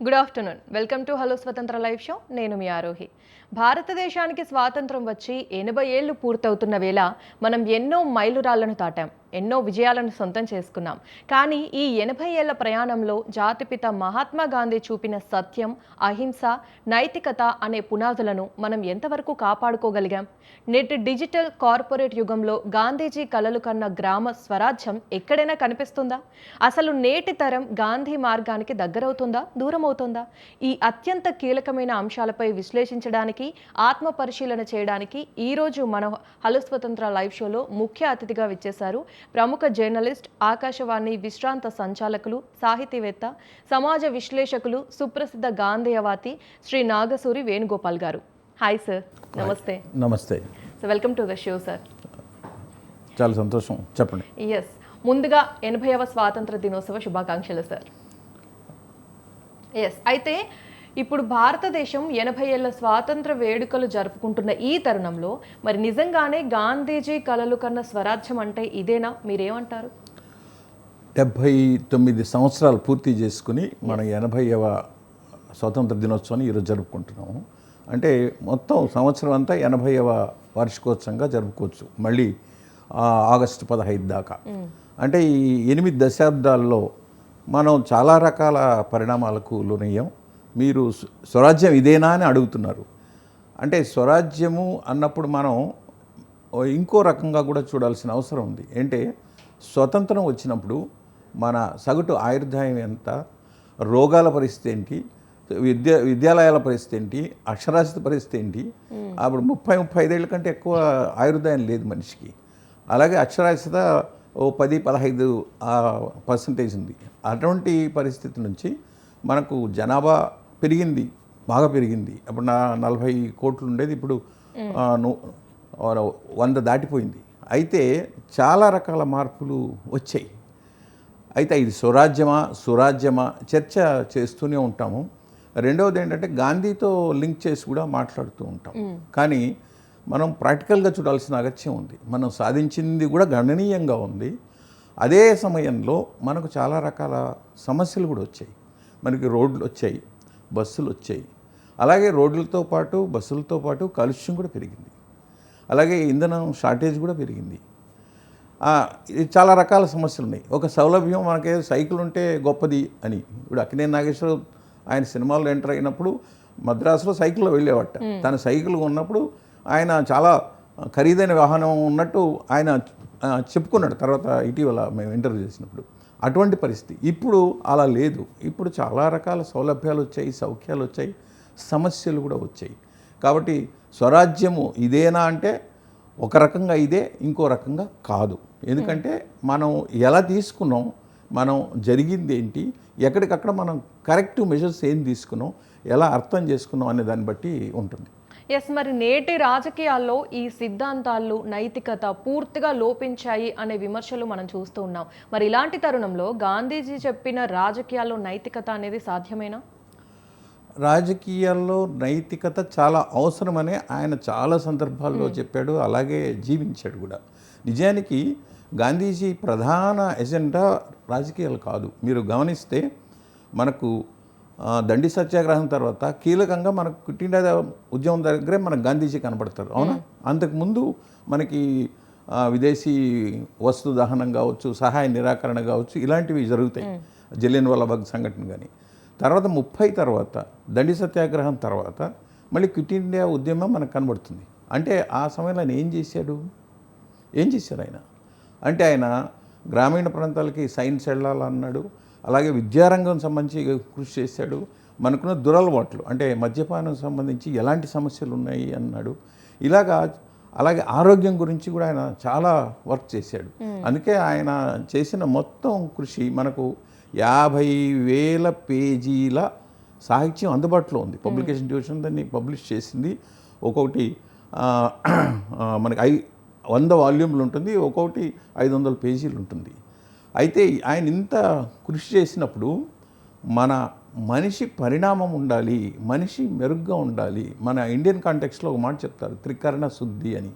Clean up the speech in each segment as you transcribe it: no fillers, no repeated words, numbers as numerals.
Good afternoon. Welcome to hello Swatantra live show. నేను మీ ఆరోహి. భారతదేశానికి స్వాతంత్రం వచ్చి 80 ఏళ్లు పూర్తవుతున్న వేళ మనం ఎన్నో మైలురాళ్లను దాటాం, ఎన్నో విజయాలను సొంతం చేసుకున్నాం. కానీ ఈ 80 ఏళ్ల ప్రయాణంలో జాతిపిత మహాత్మా గాంధీ చూపిన సత్యం, అహింస, నైతికత అనే పునాదులను మనం ఎంతవరకు కాపాడుకోగలిగాం? నేటి డిజిటల్ కార్పొరేట్ యుగంలో గాంధీజీ కలలు కన్న గ్రామ స్వరాజ్యం ఎక్కడైనా కనిపిస్తుందా? అసలు నేటి తరం గాంధీ మార్గానికి దగ్గరవుతుందా, దూరమవుతుందా? ఈ అత్యంత కీలకమైన అంశాలపై విశ్లేషించడానికి, ఆత్మ పరిశీలన చేయడానికి ఈరోజు మన హలో స్వతంత్ర లైవ్ షోలో ముఖ్య అతిథిగా విచ్చేశారు ప్రముఖ జర్నలిస్ట్, ఆకాశవాణి విశ్రాంత సంచాలకులు, సాహితీవేత్త, సమాజ విశ్లేషకులు, సుప్రసిద్ధ గాంధేయవాది శ్రీ నాగసూరి వేణుగోపాల్ గారు. Hi sir. నమస్తే. నమస్తే. So welcome to the show sir. చాలా సంతోషం, చెప్పండి. ఎస్, ముందుగా 80వ స్వాతంత్ర దినోత్సవ శుభాకాంక్షలు సార్. ఎస్, అయితే ఇప్పుడు భారతదేశం 80 ఏళ్ల స్వాతంత్ర వేడుకలు జరుపుకుంటున్న ఈ తరుణంలో మరి నిజంగానే గాంధీజీ కలలు కన్న స్వరాజ్యం అంటే ఇదేనా? మీరేమంటారు? 79 సంవత్సరాలు పూర్తి చేసుకుని మన 80వ స్వాతంత్ర దినోత్సవాన్ని ఈరోజు జరుపుకుంటున్నాము. అంటే మొత్తం సంవత్సరం అంతా 80వ వార్షికోత్సవంగా జరుపుకోవచ్చు, మళ్ళీ ఆగస్టు 15 దాకా. అంటే ఈ 8 దశాబ్దాల్లో మనం చాలా రకాల పరిణామాలకు లోనయ్యాం. మీరు స్వరాజ్యం ఇదేనా అని అడుగుతున్నారు. అంటే స్వరాజ్యము అన్నప్పుడు మనం ఇంకో రకంగా కూడా చూడాల్సిన అవసరం ఉంది. అంటే స్వతంత్రం వచ్చినప్పుడు మన సగటు ఆయుర్దాయం ఎంత, రోగాల పరిస్థితి ఏంటి, విద్యాలయాల పరిస్థితి ఏంటి, అక్షరాస్యత పరిస్థితి ఏంటి. అప్పుడు 30-35 ఏళ్ళ కంటే ఎక్కువ ఆయుర్దాయం లేదు మనిషికి. అలాగే అక్షరాస్యత 10-15% ఉంది. అటువంటి పరిస్థితి నుంచి మనకు జనాభా పెరిగింది, బాగా పెరిగింది. అప్పుడు 40 కోట్లు ఉండేది, ఇప్పుడు 100 దాటిపోయింది. అయితే చాలా రకాల మార్పులు వచ్చాయి. అయితే ఇది సురాజ్యమా చర్చ చేస్తూనే ఉంటాము. రెండవది ఏంటంటే గాంధీతో లింక్ చేసి కూడా మాట్లాడుతూ ఉంటాం. కానీ మనం ప్రాక్టికల్గా చూడాల్సిన అగత్యం ఉంది. మనం సాధించింది కూడా గణనీయంగా ఉంది. అదే సమయంలో మనకు చాలా రకాల సమస్యలు కూడా వచ్చాయి. మనకి రోడ్లు వచ్చాయి, బస్సులు వచ్చాయి. అలాగే రోడ్లతో పాటు బస్సులతో పాటు కాలుష్యం కూడా పెరిగింది. అలాగే ఇంధనం షార్టేజ్ కూడా పెరిగింది. చాలా రకాల సమస్యలు ఉన్నాయి. ఒక సౌలభ్యం, మనకే సైకిల్ ఉంటే గొప్పది అని. ఇప్పుడు అక్కినేని నాగేశ్వరరావు ఆయన సినిమాల్లో ఎంటర్ అయినప్పుడు మద్రాసులో సైకిల్లో వెళ్ళేవాట. తన సైకిల్ ఉన్నప్పుడు ఆయన చాలా ఖరీదైన వాహనం ఉన్నట్టు ఆయన చెప్పుకున్నాడు. తర్వాత ఇటీవల మేము ఇంటర్వ్యూ చేసినప్పుడు అటువంటి పరిస్థితి. ఇప్పుడు అలా లేదు. ఇప్పుడు చాలా రకాల సౌలభ్యాలు వచ్చాయి, సౌఖ్యాలు వచ్చాయి, సమస్యలు కూడా వచ్చాయి. కాబట్టి స్వరాజ్యము ఇదేనా అంటే ఒక రకంగా ఇదే, ఇంకో రకంగా కాదు. ఎందుకంటే మనం ఎలా తీసుకున్నాం, మనం జరిగింది ఏంటి, ఎక్కడికక్కడ మనం కరెక్టివ్ మెజర్స్ ఏం తీసుకున్నాం, ఎలా అర్థం చేసుకున్నాం అనే దాన్ని బట్టి ఉంటుంది. ఎస్, మరి నేటి రాజకీయాల్లో ఈ సిద్ధాంతాలు, నైతికత పూర్తిగా లోపించాయి అనే విమర్శలు మనం చూస్తూ ఉన్నాం. మరి ఇలాంటి తరుణంలో గాంధీజీ చెప్పిన రాజకీయాల్లో నైతికత అనేది సాధ్యమేనా? రాజకీయాల్లో నైతికత చాలా అవసరమని ఆయన చాలా సందర్భాల్లో చెప్పాడు, అలాగే జీవించాడు కూడా. నిజానికి గాంధీజీ ప్రధాన ఎజెండా రాజకీయాలు కాదు. మీరు గమనిస్తే మనకు దండి సత్యాగ్రహం తర్వాత కీలకంగా మనకు క్విట్ ఇండియా ఉద్యమం దగ్గరే మనకు గాంధీజీ కనబడతారు, అవునా? అంతకుముందు మనకి విదేశీ వస్తు దహనం కావచ్చు, సహాయ నిరాకరణ కావచ్చు, ఇలాంటివి జరుగుతాయి. జలియన్వాలాబాగ్ సంఘటన కానీ. తర్వాత 30 తర్వాత దండి సత్యాగ్రహం తర్వాత మళ్ళీ క్విట్ ఇండియా ఉద్యమం మనకు కనబడుతుంది. అంటే ఆ సమయంలో ఆయన ఏం చేశారు ఆయన అంటే ఆయన గ్రామీణ ప్రాంతాలకి సైన్స్ వెళ్ళాలన్నాడు. అలాగే విద్యారంగం సంబంధించి కృషి చేశాడు. మనకున్న దురలవాట్లు అంటే మద్యపానం సంబంధించి ఎలాంటి సమస్యలు ఉన్నాయి అన్నాడు. అలాగే ఆరోగ్యం గురించి కూడా ఆయన చాలా వర్క్ చేశాడు. అందుకే ఆయన చేసిన మొత్తం కృషి మనకు 50,000 పేజీల సాహిత్యం అందుబాటులో ఉంది. పబ్లికేషన్ ట్యూషన్ దాన్ని పబ్లిష్ చేసింది. ఒక్కొక్కటి మనకి 100 వాల్యూమ్లు ఉంటుంది, ఒక్కొక్కటి 500 పేజీలు ఉంటుంది. అయితే ఆయన ఇంత కృషి చేసినప్పుడు మన మనిషి పరిణామం ఉండాలి, మనిషి మెరుగ్గా ఉండాలి. మన ఇండియన్ కాంటెక్స్లో ఒక మాట చెప్తారు, త్రికరణ శుద్ధి అని.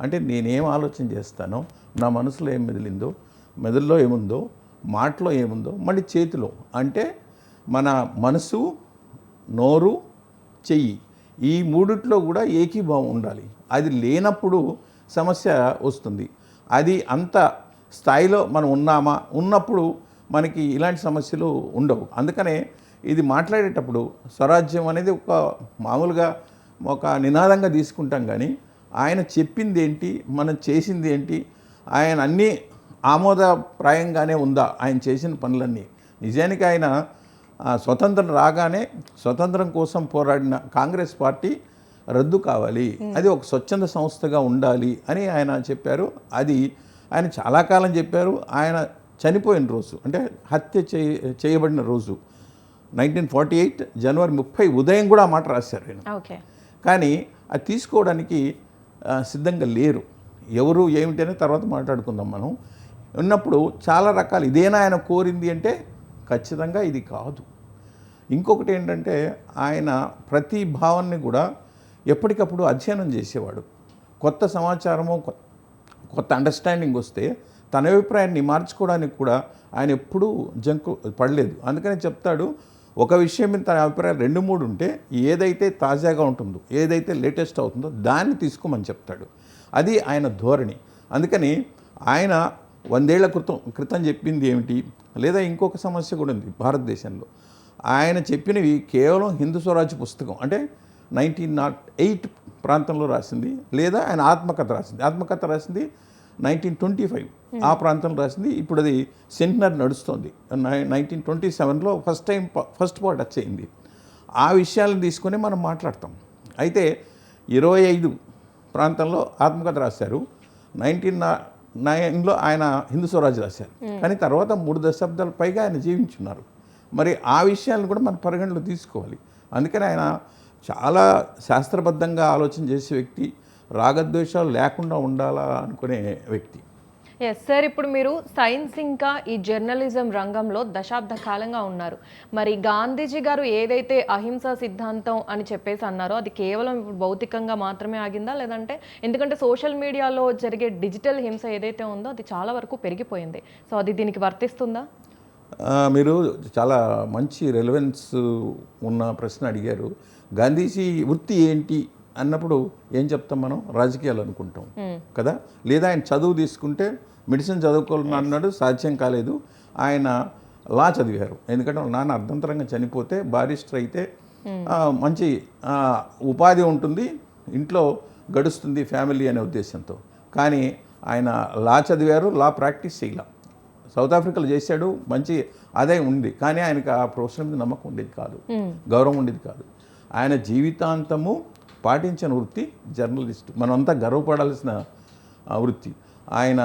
అంటే నేనేం ఆలోచన చేస్తానో, నా మనసులో ఏం మెదిలిందో, మెదడులో ఏముందో, మాటలో ఏముందో, మళ్ళీ చేతిలో. అంటే మన మనసు, నోరు, చెయ్యి, ఈ మూడిట్లో కూడా ఏకీభావం ఉండాలి. అది లేనప్పుడు సమస్య వస్తుంది. అది అంత స్థాయిలో మనం ఉన్నప్పుడు మనకి ఇలాంటి సమస్యలు ఉండవు. అందుకనే ఇది మాట్లాడేటప్పుడు స్వరాజ్యం అనేది మామూలుగా ఒక నినాదంగా తీసుకుంటాం, కానీ ఆయన చెప్పింది ఏంటి, మనం చేసింది ఏంటి, ఆయన అన్నీ ఆమోదప్రాయంగానే ఉందా ఆయన చేసిన పనులన్నీ. నిజానికి ఆయన స్వతంత్రం రాగానే స్వతంత్రం కోసం పోరాడిన కాంగ్రెస్ పార్టీ రద్దు కావాలి, అది ఒక స్వచ్ఛంద సంస్థగా ఉండాలి అని ఆయన చెప్పారు. అది ఆయన చాలా కాలం చెప్పారు. ఆయన చనిపోయిన రోజు అంటే హత్య చేయబడిన రోజు 1948 జనవరి 30 ఉదయం కూడా ఆ మాట రాశారు ఆయన. కానీ అది తీసుకోవడానికి సిద్ధంగా లేరు. ఎవరు ఏమిటనే తర్వాత మాట్లాడుకుందాం మనం. ఉన్నప్పుడు చాలా రకాలు ఇదేనా ఆయన కోరింది అంటే ఖచ్చితంగా ఇది కాదు. ఇంకొకటి ఏంటంటే ఆయన ప్రతి భావాన్ని కూడా ఎప్పటికప్పుడు అధ్యయనం చేసేవాడు. కొత్త సమాచారము, కొత్త అండర్స్టాండింగ్ వస్తే తన అభిప్రాయాన్ని మార్చుకోవడానికి కూడా ఆయన ఎప్పుడూ జంకు పడలేదు. అందుకని చెప్తాడు, ఒక విషయం మీద తన అభిప్రాయాలు 2-3 ఉంటే ఏదైతే తాజాగా ఉంటుందో, ఏదైతే లేటెస్ట్ అవుతుందో దాన్ని తీసుకోమని చెప్తాడు. అది ఆయన ధోరణి. అందుకని ఆయన 100 ఏళ్ల క్రితం చెప్పింది ఏమిటి, లేదా ఇంకొక సమస్య కూడా ఉంది భారతదేశంలో. ఆయన చెప్పినవి కేవలం హిందూ స్వరాజ్య పుస్తకం అంటే 1908 ప్రాంతంలో రాసింది, లేదా ఆయన ఆత్మకథ రాసింది 1925 ఆ ప్రాంతంలో రాసింది. ఇప్పుడు అది సెంటినరీ నడుస్తుంది. 1927లో ఫస్ట్ పార్ట్ వచ్చేయింది. ఆ విషయాలను తీసుకొని మనం మాట్లాడతాం. అయితే 25 ప్రాంతంలో ఆత్మకథ రాశారు. 1909లో ఆయన హిందూ స్వరాజ్యం రాశారు. కానీ తర్వాత 3 దశాబ్దాల పైగా ఆయన జీవించున్నారు. మరి ఆ విషయాలను కూడా మనం పరిగణలో తీసుకోవాలి. అందుకని ఆయన చాలా శాస్త్రబద్ధంగా ఆలోచన చేసే వ్యక్తి, రాగద్వేషాలు లేకుండా ఉండాలా అనుకునే వ్యక్తి. ఎస్ సార్, ఇప్పుడు మీరు సైన్స్ ఇంకా ఈ జర్నలిజం రంగంలో దశాబ్ద కాలంగా ఉన్నారు. మరి గాంధీజీ గారు ఏదైతే అహింసా సిద్ధాంతం అని చెప్పేసి అన్నారో అది కేవలం ఇప్పుడు భౌతికంగా మాత్రమే ఆగిందా, లేదంటే ఎందుకంటే సోషల్ మీడియాలో జరిగే డిజిటల్ హింస ఏదైతే ఉందో అది చాలా వరకు పెరిగిపోయింది, సో అది దీనికి వర్తిస్తుందా? మీరు చాలా మంచి రెలవెన్స్ ఉన్న ప్రశ్న అడిగారు. గాంధీజీ వృత్తి ఏంటి అన్నప్పుడు ఏం చెప్తాం మనం? రాజకీయాలు అనుకుంటాం కదా. లేదా ఆయన చదువు తీసుకుంటే మెడిసిన్ చదువుకోవాలని అన్నాడు, సాధ్యం కాలేదు. ఆయన లా చదివారు. ఎందుకంటే వాళ్ళ నాన్న అర్ధంతరంగా చనిపోతే బారిస్టర్ అయితే మంచి ఉపాధి ఉంటుంది, ఇంట్లో గడుస్తుంది ఫ్యామిలీ అనే ఉద్దేశంతో. కానీ ఆయన లా చదివారు, లా ప్రాక్టీస్ చేయాల. సౌత్ ఆఫ్రికాలో చేశాడు, మంచి ఆదాయం ఉంది, కానీ ఆయనకు ఆ ప్రొఫెషన్ మీద నమ్మకం ఉండేది కాదు, గౌరవం ఉండేది కాదు. ఆయన జీవితాంతము పాటించిన వృత్తి జర్నలిస్ట్. మనమంతా గర్వపడాల్సిన వృత్తి. ఆయన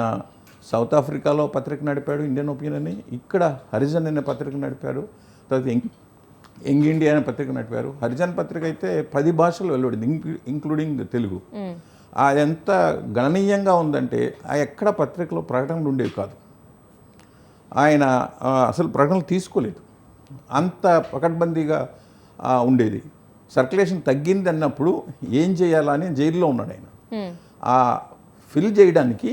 సౌత్ ఆఫ్రికాలో పత్రిక నడిపాడు, ఇండియన్ ఒపీనియన్ అని. ఇక్కడ హరిజన్ అనే పత్రిక నడిపాడు. తర్వాత యంగ్ ఇండియా అనే పత్రిక నడిపారు. హరిజన్ పత్రిక అయితే 10 భాషలు వెలువడింది, ఇంక్లూడింగ్ తెలుగు. అది ఎంత గణనీయంగా ఉందంటే ఎక్కడ పత్రికలో ప్రకటనలు ఉండేవి కాదు. ఆయన అసలు ప్రకటనలు తీసుకోలేదు, అంత పకడ్బందీగా ఉండేది. సర్క్యులేషన్ తగ్గింది అన్నప్పుడు ఏం చేయాలని జైల్లో ఉన్నాడు ఆయన. ఆ ఫిల్ చేయడానికి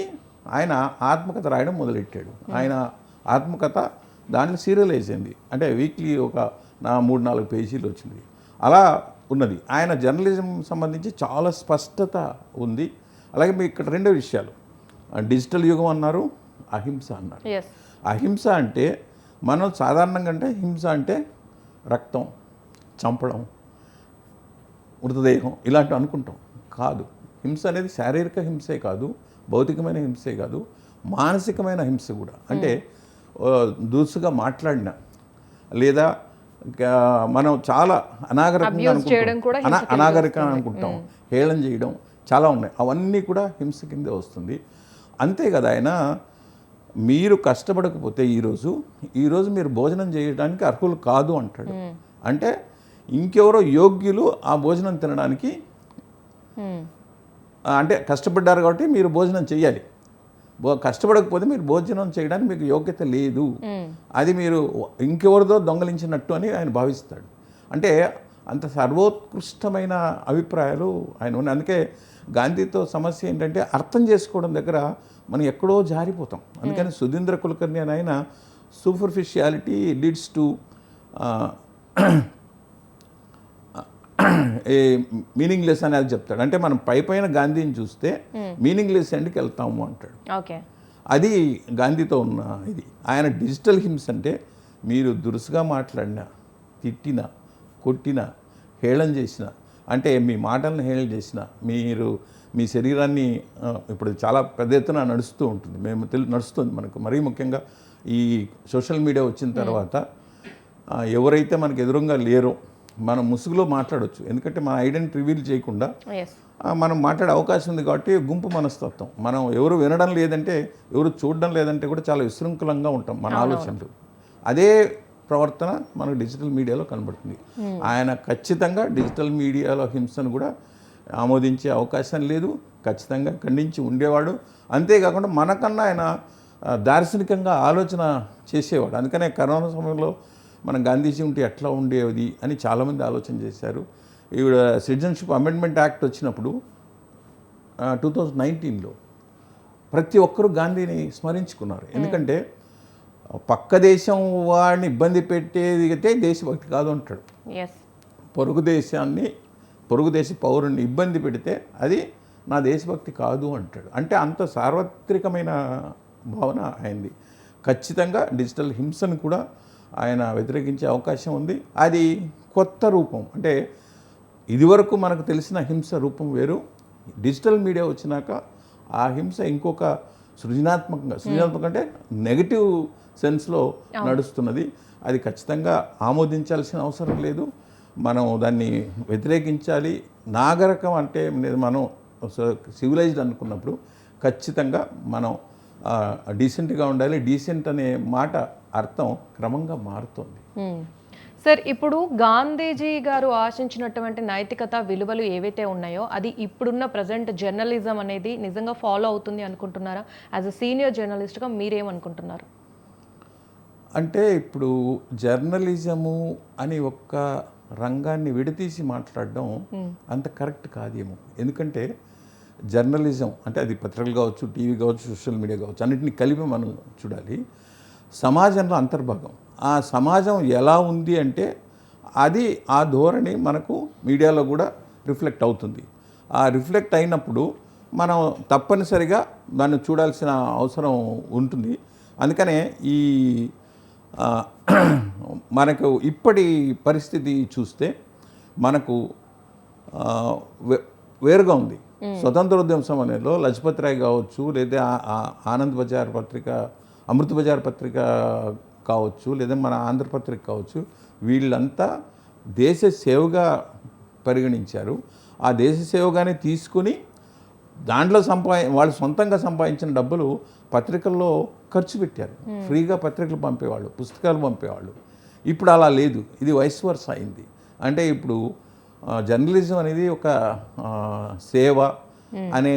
ఆయన ఆత్మకథ రాయడం మొదలెట్టాడు. ఆయన ఆత్మకథ దాన్ని సీరియలైజ్ అయింది, అంటే వీక్లీ ఒక 3-4 పేజీలు వచ్చింది. అలా ఉన్నది. ఆయన జర్నలిజం సంబంధించి చాలా స్పష్టత ఉంది. అలాగే మీకు ఇక్కడ 2 విషయాలు, డిజిటల్ యుగం అన్నారు, అహింస అన్నారు. అహింస అంటే మనం సాధారణంగా అంటే హింస అంటే రక్తం, చంపడం, మృతదేహం ఇలాంటివి అనుకుంటాం. కాదు, హింస అనేది శారీరక హింసే కాదు, భౌతికమైన హింసే కాదు, మానసికమైన హింస కూడా. అంటే దురుసుగా మాట్లాడిన, లేదా మనం చాలా అనాగరికంగా అనుకుంటాం, హేళన చేయడం చాలా ఉన్నాయి. అవన్నీ కూడా హింస కిందే వస్తుంది. అంతే కదా. ఆయన మీరు కష్టపడకపోతే ఈరోజు మీరు భోజనం చేయడానికి అర్హులు కాదు అంటాడు. అంటే ఇంకెవరో యోగ్యులు ఆ భోజనం తినడానికి, అంటే కష్టపడ్డారు కాబట్టి మీరు భోజనం చేయాలి, కష్టపడకపోతే మీరు భోజనం చేయడానికి మీకు యోగ్యత లేదు, అది మీరు ఇంకెవరిదో దొంగలించినట్టు అని ఆయన భావిస్తాడు. అంటే అంత సర్వోత్కృష్టమైన అభిప్రాయాలు ఆయన ఉన్నాయి. అందుకే గాంధీతో సమస్య ఏంటంటే అర్థం చేసుకోవడం దగ్గర మనం ఎక్కడో జారిపోతాం. అందుకని సుధీంద్ర కులకర్ణి అని ఆయన సూపర్ఫిషియాలిటీ లీడ్స్ టు మీనింగ్లెస్ అనేది చెప్తాడు. అంటే మనం పైన గాంధీని చూస్తే మీనింగ్లెస్ ఎండ్కి వెళ్తాము అంటాడు. ఓకే. అది గాంధీతో ఉన్న ఇది. ఆయన డిజిటల్ హింస అంటే మీరు దురుసుగా మాట్లాడినా, తిట్టినా, కొట్టినా, హేళన చేసిన, అంటే మీ మాటలను హేళన చేసిన, మీరు మీ శరీరాన్ని ఇప్పుడు చాలా పెద్ద ఎత్తున నడుస్తూ ఉంటుంది, నడుస్తుంది మనకు. మరీ ముఖ్యంగా ఈ సోషల్ మీడియా వచ్చిన తర్వాత ఎవరైతే మనకు ఎదురుగా లేరో మనం ముసుగులో మాట్లాడవచ్చు. ఎందుకంటే మన ఐడెంటిటీ రివీల్ చేయకుండా మనం మాట్లాడే అవకాశం ఉంది కాబట్టి గుంపు మనస్తత్వం. మనం ఎవరు వినడం లేదంటే, ఎవరు చూడడం లేదంటే కూడా చాలా విశృంఖలంగా ఉంటాం మన ఆలోచనలు. అదే ప్రవర్తన మనకు డిజిటల్ మీడియాలో కనబడుతుంది. ఆయన ఖచ్చితంగా డిజిటల్ మీడియాలో హింసను కూడా ఆమోదించే అవకాశం లేదు, ఖచ్చితంగా ఖండించి ఉండేవాడు. అంతేకాకుండా మనకన్నా ఆయన దార్శనికంగా ఆలోచన చేసేవాడు. అందుకనే కరోనా సమయంలో మనం గాంధీజీ ఉంటే ఎట్లా ఉండేది అని చాలామంది ఆలోచన చేశారు. ఈవిడ సిటిజన్షిప్ అమెండ్మెంట్ యాక్ట్ వచ్చినప్పుడు 2019లో ప్రతి ఒక్కరూ గాంధీని స్మరించుకున్నారు. ఎందుకంటే పక్క దేశం వాడిని ఇబ్బంది పెట్టేది అయితే దేశభక్తి కాదు అంటాడు. పొరుగు దేశ పౌరుణ్ణి ఇబ్బంది పెడితే అది నా దేశభక్తి కాదు అంటాడు. అంటే అంత సార్వత్రికమైన భావన అయింది. ఖచ్చితంగా డిజిటల్ హింసను కూడా ఆయన వ్యతిరేకించే అవకాశం ఉంది. అది కొత్త రూపం. అంటే ఇదివరకు మనకు తెలిసిన హింస రూపం వేరు. డిజిటల్ మీడియా వచ్చినాక ఆ హింస ఇంకొక సృజనాత్మక అంటే నెగటివ్ సెన్స్లో నడుస్తున్నది. అది ఖచ్చితంగా ఆమోదించాల్సిన అవసరం లేదు, మనం దాన్ని వ్యతిరేకించాలి. నాగరికం అంటే మనం సివిలైజ్డ్ అనుకున్నప్పుడు ఖచ్చితంగా మనం డీసెంట్గా ఉండాలి. డీసెంట్ అనే మాట అర్థం క్రమంగా మారుతుంది. సార్, ఇప్పుడు గాంధీజీ గారు ఆశించినటువంటి నైతికత విలువలు ఏవైతే ఉన్నాయో అది ఇప్పుడున్న ప్రజెంట్ జర్నలిజం అనేది నిజంగా ఫాలో అవుతుంది అనుకుంటున్నారా? యాజ్ అ సీనియర్ జర్నలిస్ట్గా మీరేమనుకుంటున్నారు? అంటే ఇప్పుడు జర్నలిజము అని ఒక్క రంగాన్ని విడతీసి మాట్లాడడం అంత కరెక్ట్ కాదేమో. ఎందుకంటే జర్నలిజం అంటే అది పత్రికలు కావచ్చు, టీవీ కావచ్చు, సోషల్ మీడియా కావచ్చు, అన్నింటినీ కలిపి మనం చూడాలి. సమాజంలో అంతర్భాగం. ఆ సమాజం ఎలా ఉంది అంటే అది ఆ ధోరణి మనకు మీడియాలో కూడా రిఫ్లెక్ట్ అవుతుంది. ఆ రిఫ్లెక్ట్ అయినప్పుడు మనం తప్పనిసరిగా దాన్ని చూడాల్సిన అవసరం ఉంటుంది. అందుకనే ఈ మనకు ఇప్పటి పరిస్థితి చూస్తే మనకు వేరుగా ఉంది. స్వతంత్రోద్యమ సమయంలో లజపత్ రాయ్ కావచ్చు, లేదా ఆనంద్ బజార్ పత్రిక, అమృత బజార్ పత్రిక కావచ్చు, లేదా మన ఆంధ్రపత్రిక కావచ్చు, వీళ్ళంతా దేశ సేవగా పరిగణించారు. ఆ దేశ సేవగానే తీసుకుని దాంట్లో వాళ్ళు సొంతంగా సంపాదించిన డబ్బులు పత్రికల్లో ఖర్చు పెట్టారు. ఫ్రీగా పత్రికలు పంపేవాళ్ళు, పుస్తకాలు పంపేవాళ్ళు. ఇప్పుడు అలా లేదు, ఇది వైస్ వర్స అయింది. అంటే ఇప్పుడు జర్నలిజం అనేది ఒక సేవ అనే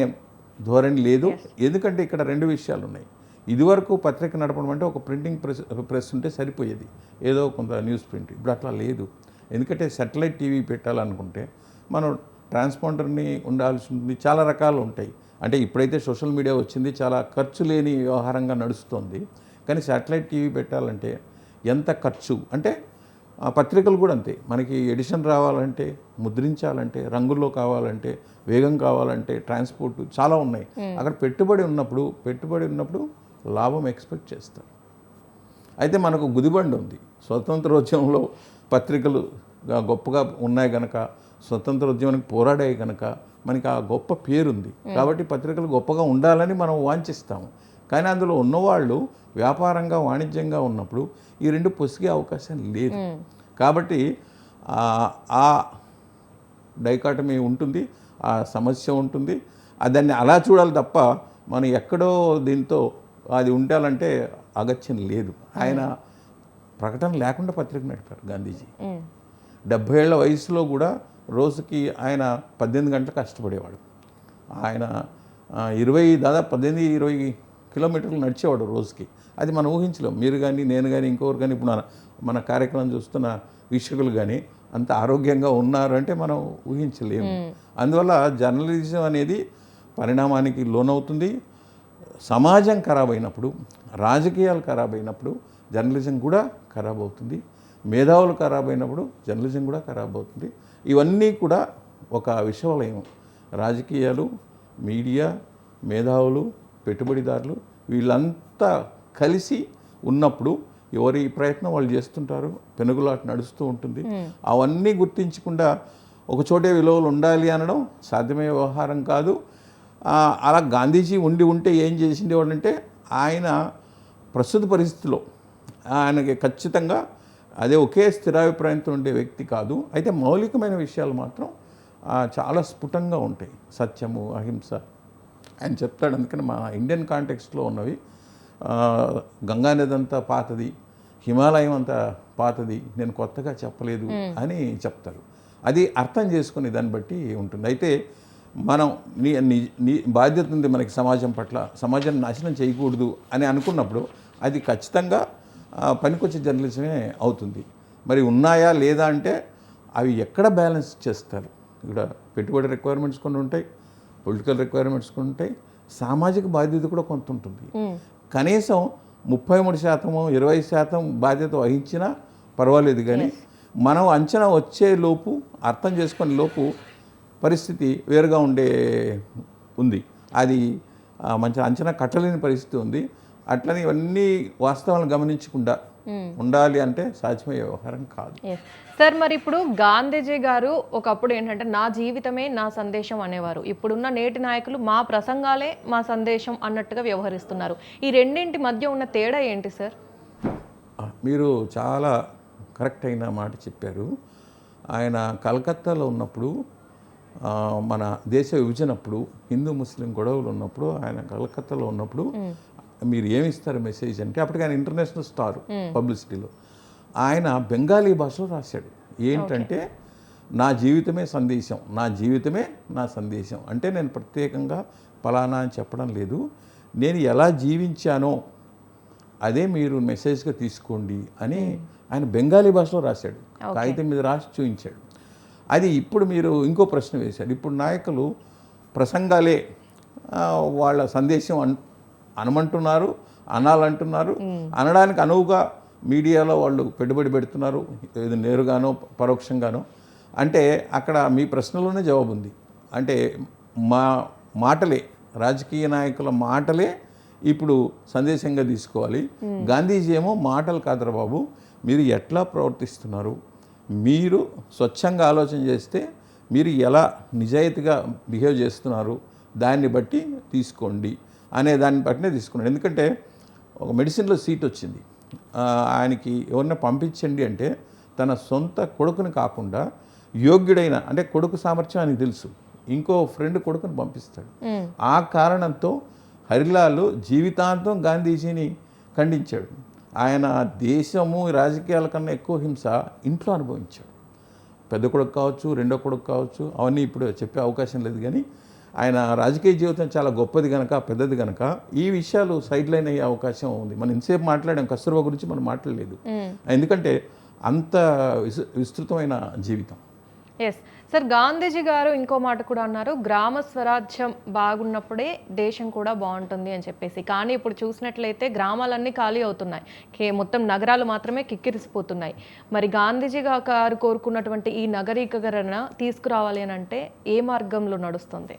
ధోరణి లేదు. ఎందుకంటే ఇక్కడ రెండు విషయాలు ఉన్నాయి. ఇదివరకు పత్రిక నడపడం అంటే ఒక ప్రింటింగ్ ప్రెస్ ఉంటే సరిపోయేది, ఏదో కొంత న్యూస్ ప్రింట్. ఇప్పుడు అట్లా లేదు. ఎందుకంటే శాటిలైట్ టీవీ పెట్టాలనుకుంటే మనం ట్రాన్స్పాండర్ని ఉండాల్సి ఉంటుంది, చాలా రకాలు ఉంటాయి. అంటే ఇప్పుడైతే సోషల్ మీడియా వచ్చింది, చాలా ఖర్చు లేని వ్యవహారంగా నడుస్తుంది. కానీ శాటిలైట్ టీవీ పెట్టాలంటే ఎంత ఖర్చు, అంటే పత్రికలు కూడా అంతే. మనకి ఎడిషన్ రావాలంటే, ముద్రించాలంటే, రంగుల్లో కావాలంటే, వేగం కావాలంటే, ట్రాన్స్పోర్ట్ చాలా ఉన్నాయి. అక్కడ పెట్టుబడి ఉన్నప్పుడు లాభం ఎక్స్పెక్ట్ చేస్తారు. అయితే మనకు గుదిబండి ఉంది. స్వతంత్రోద్యమంలో పత్రికలు గొప్పగా ఉన్నాయి కనుక, స్వతంత్రోద్యమానికి పోరాడాయి కనుక మనకి ఆ గొప్ప పేరుంది. కాబట్టి పత్రికలు గొప్పగా ఉండాలని మనం వాంఛిస్తాము. కానీ అందులో ఉన్నవాళ్ళు వ్యాపారంగా, వాణిజ్యంగా ఉన్నప్పుడు ఈ రెండు పొసిగే అవకాశం లేదు. కాబట్టి ఆ డైకాటమీ ఉంటుంది, ఆ సమస్య ఉంటుంది. దాన్ని అలా చూడాలి తప్ప మనం ఎక్కడో దీంతో అది ఉండాలంటే అగత్యం లేదు. ఆయన ప్రకటన లేకుండా పత్రిక నడిపారు గాంధీజీ. 70 ఏళ్ల వయసులో కూడా రోజుకి ఆయన 18 గంటలు కష్టపడేవాడు. ఆయన దాదాపు 18-20 కిలోమీటర్లు నడిచేవాడు రోజుకి. అది మనం ఊహించలేం. మీరు కానీ, నేను కానీ, ఇంకొకరు కానీ, ఇప్పుడు మన కార్యక్రమం చూస్తున్న వీక్షకులు కానీ అంత ఆరోగ్యంగా ఉన్నారు అంటే మనం ఊహించలేము. అందువల్ల జర్నలిజం అనేది పరిణామానికి లోనవుతుంది. సమాజం ఖరాబ్ అయినప్పుడు, రాజకీయాలు ఖరాబ్ అయినప్పుడు జర్నలిజం కూడా ఖరాబ్ అవుతుంది. మేధావులు ఖరాబ్ అయినప్పుడు జర్నలిజం కూడా ఖరాబ్ అవుతుంది. ఇవన్నీ కూడా ఒక విషవలయం. రాజకీయాలు, మీడియా, మేధావులు, పెట్టుబడిదారులు వీళ్ళంతా కలిసి ఉన్నప్పుడు ఎవరి ప్రయత్నం వాళ్ళు చేస్తుంటారు, పెనుగులాట నడుస్తూ ఉంటుంది. అవన్నీ గుర్తించకుండా ఒక చోటే విలువలు ఉండాలి అనడం సాధ్యమయ్యే వ్యవహారం కాదు. అలా గాంధీజీ ఉంటే ఏం చేసిండేవాడంటే, ఆయన ప్రస్తుత పరిస్థితిలో ఆయనకి ఖచ్చితంగా అదే ఒకే స్థిరాభిప్రాయంతో ఉండే వ్యక్తి కాదు. అయితే మౌలికమైన విషయాలు మాత్రం చాలా స్ఫుటంగా ఉంటాయి. సత్యము, అహింస ఆయన చెప్తాడు. అందుకని మా ఇండియన్ కాంటెక్స్ట్లో ఉన్నవి గంగానది అంతా పాతది, హిమాలయం అంతా పాతది, నేను కొత్తగా చెప్పలేదు అని చెప్తారు. అది అర్థం చేసుకుని దాన్ని బట్టి ఉంటుంది. అయితే మనం నీ బాధ్యత ఉంది మనకి సమాజం పట్ల, సమాజాన్ని నాశనం చేయకూడదు అని అనుకున్నప్పుడు అది ఖచ్చితంగా పనికొచ్చే జర్నలిజమే అవుతుంది. మరి ఉన్నాయా లేదా అంటే అవి ఎక్కడ బ్యాలెన్స్ చేస్తారు? ఇక్కడ పెట్టుబడి రిక్వైర్మెంట్స్ కొన్ని ఉంటాయి, పొలిటికల్ రిక్వైర్మెంట్స్ కొన్ని ఉంటాయి, సామాజిక బాధ్యత కూడా కొంత ఉంటుంది. కనీసం 33%, 20% బాధ్యత వహించినా పర్వాలేదు. కానీ మనం అంచనా వచ్చే లోపు, అర్థం చేసుకునే లోపు పరిస్థితి వేరుగా ఉంది. అది మంచి అంచనా కట్టలేని పరిస్థితి ఉంది. అట్లని ఇవన్నీ వాస్తవాలను గమనించకుండా ఉండాలి అంటే సాధ్యమయ్యే వ్యవహారం కాదు. సార్, మరి ఇప్పుడు గాంధీజీ గారు ఒకప్పుడు ఏంటంటే నా జీవితమే నా సందేశం అనేవారు. ఇప్పుడున్న నేటి నాయకులు మా ప్రసంగాలే మా సందేశం అన్నట్టుగా వ్యవహరిస్తున్నారు. ఈ రెండింటి మధ్య ఉన్న తేడా ఏంటి సార్? మీరు చాలా కరెక్ట్ అయిన మాట చెప్పారు. ఆయన కలకత్తాలో ఉన్నప్పుడు, మన దేశ విభజనప్పుడు, హిందూ ముస్లిం గొడవలు ఉన్నప్పుడు, ఆయన కలకత్తాలో ఉన్నప్పుడు మీరు ఏమిస్తారు మెసేజ్ అంటే, అప్పటికి ఆయన ఇంటర్నేషనల్ స్టార్ పబ్లిసిటీలో, ఆయన బెంగాలీ భాషలో రాశాడు. ఏంటంటే నా జీవితమే సందేశం, నా జీవితమే నా సందేశం. అంటే నేను ప్రత్యేకంగా ఫలానా అని చెప్పడం లేదు, నేను ఎలా జీవించానో అదే మీరు మెసేజ్గా తీసుకోండి అని ఆయన బెంగాలీ భాషలో రాశాడు. కాగితం మీద రాసి చూపించాడు. అది ఇప్పుడు మీరు ఇంకో ప్రశ్న వేశారు. ఇప్పుడు నాయకులు ప్రసంగాలే వాళ్ళ సందేశం అనమంటున్నారు, అనాలంటున్నారు. అనడానికి అనువుగా మీడియాలో వాళ్ళు పెట్టుబడి పెడుతున్నారు, ఏదో నేరుగానో పరోక్షంగానో. అంటే అక్కడ మీ ప్రశ్నలోనే జవాబు ఉంది. అంటే మాటలే, రాజకీయ నాయకుల మాటలే ఇప్పుడు సందేశంగా తీసుకోవాలి. గాంధీజీ ఏమో మాటలు కాదురా బాబు, మీరు ఎట్లా ప్రవర్తిస్తున్నారు, మీరు స్వచ్ఛంగా ఆలోచన చేస్తే మీరు ఎలా నిజాయితీగా బిహేవ్ చేస్తున్నారు దాన్ని బట్టి తీసుకోండి అనే దాన్ని బట్టినే తీసుకున్నాడు. ఎందుకంటే ఒక మెడిసిన్లో సీట్ వచ్చింది, ఆయనకి ఎవరిని పంపించండి అంటే తన సొంత కొడుకుని కాకుండా యోగ్యుడైన, అంటే కొడుకు సామర్థ్యం ఆయనకు తెలుసు, ఇంకో ఫ్రెండ్ కొడుకుని పంపిస్తాడు. ఆ కారణంతో హరిలాల్ జీవితాంతం గాంధీజీని ఖండించాడు. ఆయన దేశము రాజకీయాల కన్నా ఎక్కువ హింస ఇంట్లో అనుభవించాడు. పెద్ద కొడుకు కావచ్చు, రెండో కొడుకు కావచ్చు, అవన్నీ ఇప్పుడు చెప్పే అవకాశం లేదు. కానీ ఆయన రాజకీయ జీవితం చాలా గొప్పది కనుక, పెద్దది కనుక ఈ విషయాలు సైడ్ లైన్ అయ్యే అవకాశం ఉంది. మనం ఇంతసేపు మాట్లాడాం, కస్తూర్బా గురించి మనం మాట్లాడలేదు. ఎందుకంటే అంత విస్తృతమైన జీవితం. ఎస్ సార్, గాంధీజీ గారు ఇంకో మాట కూడా అన్నారు, గ్రామ స్వరాజ్యం బాగున్నప్పుడే దేశం కూడా బాగుంటుంది అని చెప్పేసి. కానీ ఇప్పుడు చూసినట్లయితే గ్రామాలన్నీ ఖాళీ అవుతున్నాయి, మొత్తం నగరాలు మాత్రమే కిక్కిరిసిపోతున్నాయి. మరి గాంధీజీ గారు కోరుకున్నటువంటి ఈ నగరీకరణ తీసుకురావాలి అని అంటే ఏ మార్గంలో నడుస్తుంది?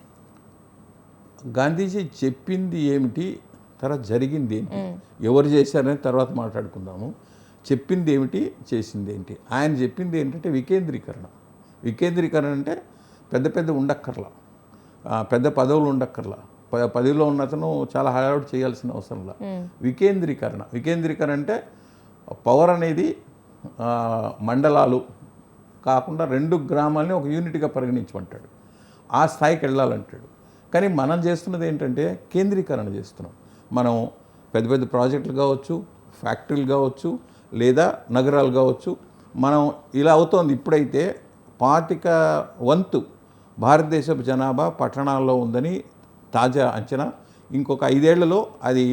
గాంధీజీ చెప్పింది ఏమిటి, తర్వాత జరిగింది ఏంటి, ఎవరు చేశారని తర్వాత మాట్లాడుకుందాము. చెప్పింది ఏమిటి, చేసింది ఏంటి? ఆయన చెప్పింది ఏంటంటే వికేంద్రీకరణ. వికేంద్రీకరణ అంటే పెద్ద పెద్ద ఉండక్కర్లా, పెద్ద పదవులు ఉండక్కర్లా, పదవిలో ఉన్న అతను చాలా హడావుడి చేయాల్సిన అవసరంలా. వికేంద్రీకరణ అంటే పవర్ అనేది మండలాలు కాకుండా 2 గ్రామాలని ఒక యూనిట్గా పరిగణించమంటాడు, ఆ స్థాయికి వెళ్ళాలంటాడు. కానీ మనం చేస్తున్నది ఏంటంటే కేంద్రీకరణ చేస్తున్నాం. మనం పెద్ద పెద్ద ప్రాజెక్టులు కావచ్చు, ఫ్యాక్టరీలు కావచ్చు, లేదా నగరాలు కావచ్చు, మనం ఇలా అవుతోంది. ఇప్పుడైతే 25% భారతదేశపు జనాభా పట్టణాల్లో ఉందని తాజా అంచనా. ఇంకొక 5 ఏళ్లలో అది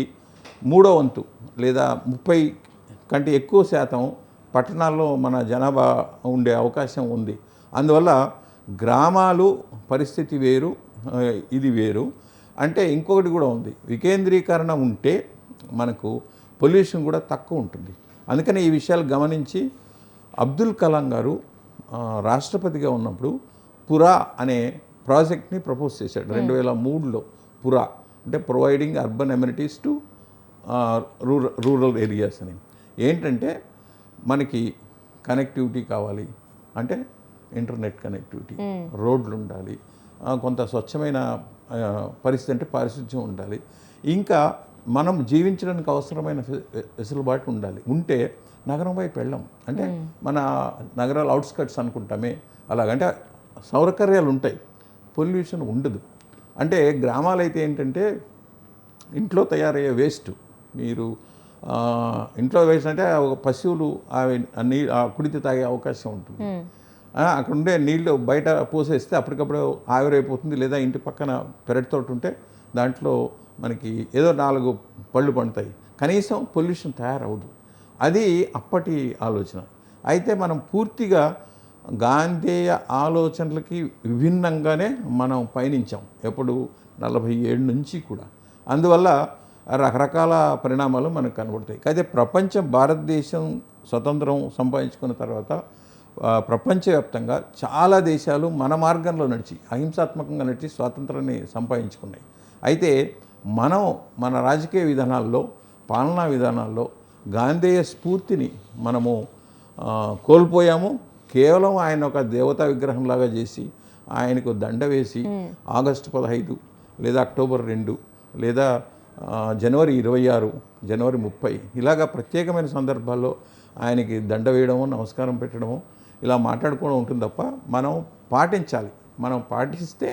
3వ వంతు లేదా 30 కంటే ఎక్కువ శాతం పట్టణాల్లో మన జనాభా ఉండే అవకాశం ఉంది. అందువల్ల గ్రామాలు పరిస్థితి వేరు, ఇది వేరు. అంటే ఇంకొకటి కూడా ఉంది, వికేంద్రీకరణ ఉంటే మనకు పొల్యూషన్ కూడా తక్కువ ఉంటుంది. అందుకని ఈ విషయాలు గమనించి అబ్దుల్ కలాం గారు రాష్ట్రపతిగా ఉన్నప్పుడు పురా అనే ప్రాజెక్ట్ని ప్రపోజ్ చేశాడు 2003లో. పురా అంటే providing urban amenities to rural areas అని. ఏంటంటే మనకి కనెక్టివిటీ కావాలి అంటే ఇంటర్నెట్ కనెక్టివిటీ, రోడ్లు ఉండాలి, కొంత స్వచ్ఛమైన పరిస్థితి అంటే పారిశుధ్యం ఉండాలి, ఇంకా మనం జీవించడానికి అవసరమైన వెసులుబాటు ఉండాలి. ఉంటే నగరం వైపు వెళ్ళాం. అంటే మన నగరాల అవుట్స్కట్స్ అనుకుంటామే అలాగంటే సౌకర్యాలు ఉంటాయి, పొల్యూషన్ ఉండదు. అంటే గ్రామాలు అయితే ఏంటంటే ఇంట్లో తయారయ్యే వేస్ట్, మీరు ఇంట్లో వేస్ట్ అంటే ఒక పశువులు కుడితి తాగే అవకాశం ఉంటుంది. అక్కడ ఉండే నీళ్ళు బయట పోసేస్తే అప్పటికప్పుడు ఆవిరైపోతుంది. లేదా ఇంటి పక్కన పెరటితోటి ఉంటే దాంట్లో మనకి ఏదో 4 పళ్ళు పండుతాయి, కనీసం పొల్యూషన్ తయారవదు. అది అప్పటి ఆలోచన. అయితే మనం పూర్తిగా గాంధేయ ఆలోచనలకి విభిన్నంగానే మనం పయనించాం ఎప్పుడు 47 నుంచి కూడా. అందువల్ల రకరకాల పరిణామాలు మనకు కనబడతాయి. అయితే భారతదేశం స్వతంత్రం సంపాదించుకున్న తర్వాత ప్రపంచవ్యాప్తంగా చాలా దేశాలు మన మార్గంలో నడిచి అహింసాత్మకంగా నడిచి స్వాతంత్రాన్ని సంపాదించుకున్నాయి. అయితే మనం మన రాజకీయ విధానాల్లో, పాలనా విధానాల్లో గాంధేయ స్ఫూర్తిని మనము కోల్పోయాము. కేవలం ఆయన ఒక దేవతా విగ్రహంలాగా చేసి ఆయనకు దండ వేసి ఆగస్టు 15 లేదా అక్టోబర్ 2 లేదా జనవరి 26, జనవరి 30 ఇలాగా ప్రత్యేకమైన సందర్భాల్లో ఆయనకి దండ వేయడము, నమస్కారం పెట్టడము, ఇలా మాట్లాడుకోవడం ఉంటుంది తప్ప మనం పాటించాలి. మనం పాటిస్తే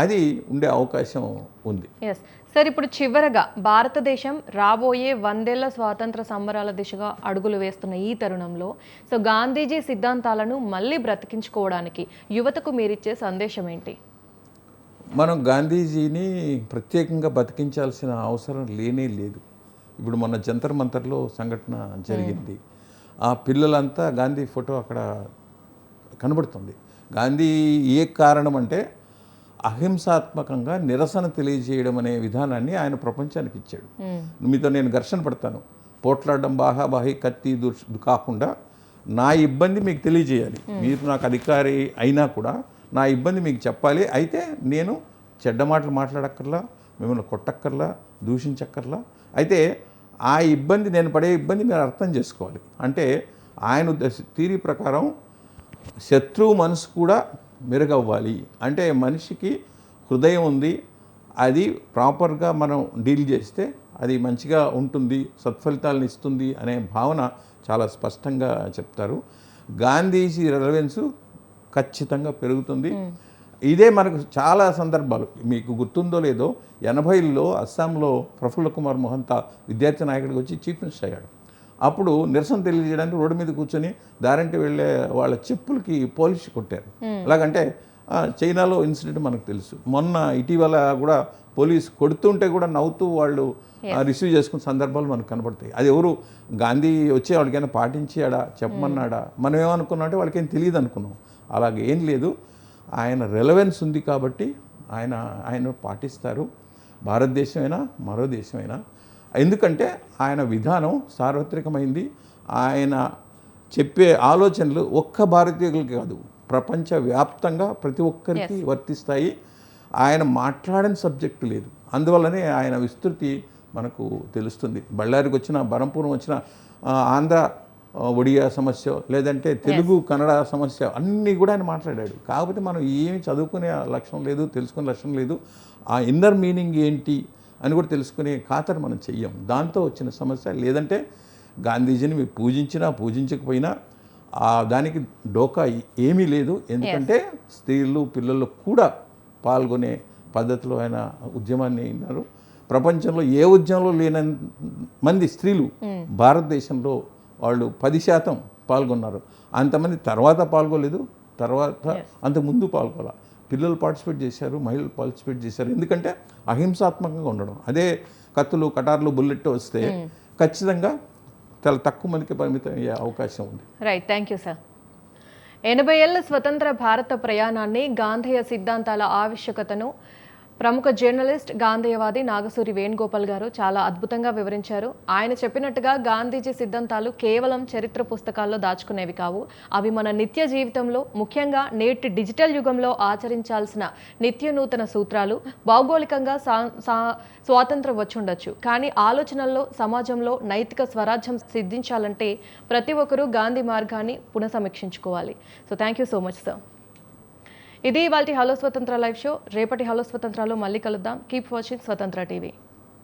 అది ఉండే అవకాశం ఉంది. ఎస్ సార్, ఇప్పుడు చివరగా భారతదేశం రాబోయే 100 ఏళ్ల స్వాతంత్ర సంబరాల దిశగా అడుగులు వేస్తున్న ఈ తరుణంలో సో గాంధీజీ సిద్ధాంతాలను మళ్ళీ బ్రతికించుకోవడానికి యువతకు మీరిచ్చే సందేశం ఏంటి? మనం గాంధీజీని ప్రత్యేకంగా బతికించాల్సిన అవసరం లేనే లేదు. ఇప్పుడు మన జంతర్ మంతర్లో సంఘటన జరిగింది. ఆ పిల్లలంతా గాంధీ ఫోటో అక్కడ కనబడుతుంది. గాంధీ ఏ కారణం అంటే అహింసాత్మకంగా నిరసన తెలియజేయడం అనే విధానాన్ని ఆయన ప్రపంచానికి ఇచ్చాడు. మీతో నేను ఘర్షణ పడతాను, పోట్లాడడం, బాహాబాహి, కత్తి కాకుండా నా ఇబ్బంది మీకు తెలియజేయాలి. మీరు నాకు అధికారి అయినా కూడా నా ఇబ్బంది మీకు చెప్పాలి. అయితే నేను చెడ్డ మాటలు మాట్లాడక్కర్లా, మిమ్మల్ని కొట్టక్కర్లా, దూషించక్కర్లా. అయితే ఆ ఇబ్బంది, నేను పడే ఇబ్బంది మీరు అర్థం చేసుకోవాలి. అంటే ఆయన థియరీ ప్రకారం శత్రువు మనసు కూడా మెరుగవ్వాలి. అంటే మనిషికి హృదయం ఉంది, అది ప్రాపర్గా మనం డీల్ చేస్తే అది మంచిగా ఉంటుంది, సత్ఫలితాలను ఇస్తుంది అనే భావన చాలా స్పష్టంగా చెప్తారు. గాంధీజీ రెలవెన్సు ఖచ్చితంగా పెరుగుతుంది. ఇదే మనకు చాలా సందర్భాలు, మీకు గుర్తుందో లేదో, 80ల్లో అస్సాంలో ప్రఫుల్ల కుమార్ మొహంతా విద్యార్థి నాయకుడికి వచ్చి చీఫ్ మినిస్టర్ అయ్యాడు. అప్పుడు నిరసన తెలియజేయడానికి రోడ్డు మీద కూర్చొని దారంటే వెళ్ళే వాళ్ళ చెప్పులకి పోలీసు కొట్టారు. ఎలాగంటే చైనాలో ఇన్సిడెంట్ మనకు తెలుసు. మొన్న ఇటీవల కూడా పోలీసు కొడుతుంటే కూడా నవ్వుతూ వాళ్ళు రిసీవ్ చేసుకున్న సందర్భాలు మనకు కనబడతాయి. అది ఎవరు గాంధీ వచ్చి వాళ్ళకైనా పాటించాడా, చెప్పమన్నాడా, మనం ఏమనుకున్నాం అంటే వాళ్ళకేం తెలియదు అనుకున్నాం. అలాగే ఏం లేదు, ఆయన రెలవెన్స్ ఉంది కాబట్టి ఆయన పాటిస్తారు, భారతదేశమైనా మరో దేశమైనా. ఎందుకంటే ఆయన విధానం సార్వత్రికమైంది. ఆయన చెప్పే ఆలోచనలు ఒక్క భారతీయులకి కాదు, ప్రపంచవ్యాప్తంగా ప్రతి ఒక్కరికి వర్తిస్తాయి. ఆయన మాట్లాడని సబ్జెక్టు లేదు. అందువల్లనే ఆయన విస్తృతి మనకు తెలుస్తుంది. బళ్ళారికి వచ్చిన, బరంపురం వచ్చిన, ఆంధ్ర ఒడియా సమస్య, లేదంటే తెలుగు కన్నడ సమస్య అన్నీ కూడా ఆయన మాట్లాడాడు. కాకపోతే మనం ఏమి చదువుకునే లక్ష్యం లేదు, తెలుసుకునే లక్ష్యం లేదు. ఆ ఇన్నర్ మీనింగ్ ఏంటి అని కూడా తెలుసుకునే ఖాతరు మనం చెయ్యం. దాంతో వచ్చిన సమస్య. లేదంటే గాంధీజీని మీరు పూజించినా పూజించకపోయినా దానికి డోకా ఏమీ లేదు. ఎందుకంటే స్త్రీలు, పిల్లలు కూడా పాల్గొనే పద్ధతిలో ఆయన ఉద్యమాన్ని అయినారు. ప్రపంచంలో ఏ ఉద్యమంలో లేని మంది స్త్రీలు భారతదేశంలో వాళ్ళు 10% పాల్గొన్నారు. అంతమంది తర్వాత పాల్గొలేదు, తర్వాత అంతకుముందు పాల్గొల. పిల్లలు పార్టిసిపేట్ చేశారు, మహిళలు పార్టిసిపేట్ చేశారు. ఎందుకంటే అహింసాత్మకంగా ఉండడం. అదే కత్తులు, కటార్లు, బుల్లెట్ వస్తే ఖచ్చితంగా చాలా తక్కువ మందికి పరిమితం అయ్యే అవకాశం ఉంది. Right, thank you sir. 80 ఏళ్ల స్వతంత్ర భారత ప్రయాణాన్ని, గాంధేయ సిద్ధాంతాల ఆవశ్యకతను ప్రముఖ జర్నలిస్ట్ గాంధేయవాది నాగసూరి వేణుగోపాల్ గారు చాలా అద్భుతంగా వివరించారు. ఆయన చెప్పినట్టుగా గాంధీజీ సిద్ధాంతాలు కేవలం చరిత్ర పుస్తకాల్లో దాచుకునేవి కావు. అవి మన నిత్య జీవితంలో, ముఖ్యంగా నేటి డిజిటల్ యుగంలో ఆచరించాల్సిన నిత్య నూతన సూత్రాలు. భౌగోళికంగా స్వాతంత్రం వచ్చుండొచ్చు, కానీ ఆలోచనల్లో, సమాజంలో నైతిక స్వరాజ్యం సిద్ధించాలంటే ప్రతి ఒక్కరూ గాంధీ మార్గాన్ని పునఃసమీక్షించుకోవాలి. So thank you so much sir. ఇది ఇవాల్టి హలో స్వతంత్ర లైవ్ షో. రేపటి హలో స్వతంత్రలో మళ్ళీ కలుద్దాం. Keep watching Swatantra TV.